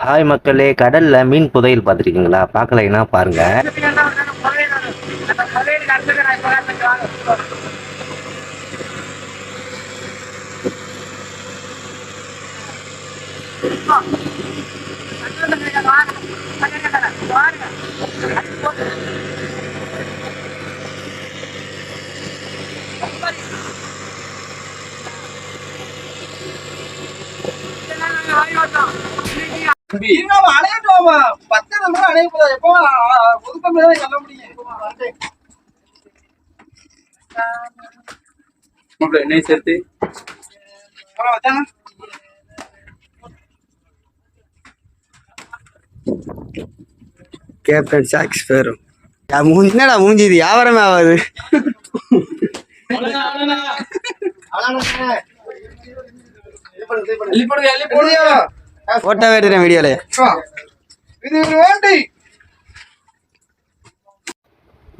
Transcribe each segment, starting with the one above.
Hi மக்களே, கடல்ல மீன் புதையல் பார்த்துருக்கீங்களா? பார்க்கலைன்னா பாருங்க. எண்ணெய் சேர்த்து கேப்டன் சாக்ஸ் பேரும் என்னடா மூஞ்சி இது வியாபாரமே ஆகாது. போட்டோ எடுத்துறேன் வீடியோல.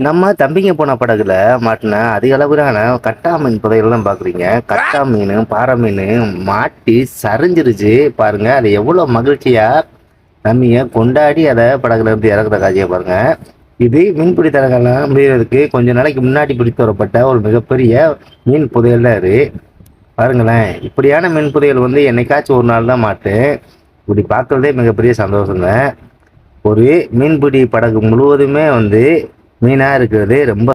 நம்ம தம்பிங்க போன படகுல மாட்டின அதிக அளவிலான கட்டா மீன் புதையல்லாம் பார்க்குறீங்க. கட்டா மீன், பாறை மீன் மாட்டி சரிஞ்சிருச்சு பாருங்க. அது எவ்வளோ மகிழ்ச்சியா தம்பிங்க கொண்டாடி அதை படகுல இருந்து இறக்குற காட்சியை பாருங்க. இது மீன்பிடி தடங்கள்லாம் முடியறதுக்கு கொஞ்ச நாளைக்கு முன்னாடி பிடித்து வரப்பட்ட ஒரு மிகப்பெரிய மீன் புதையல் தான் இது. பாருங்களேன், இப்படியான மீன் புதையல் வந்து என்னைக்காச்சும் ஒரு நாள் தான் மாட்டேன். இப்படி பார்க்குறதே மிகப்பெரிய சந்தோஷங்க. ஒரு மீன்பிடி படகு முழுவதுமே வந்து மீனாக இருக்கிறது ரொம்ப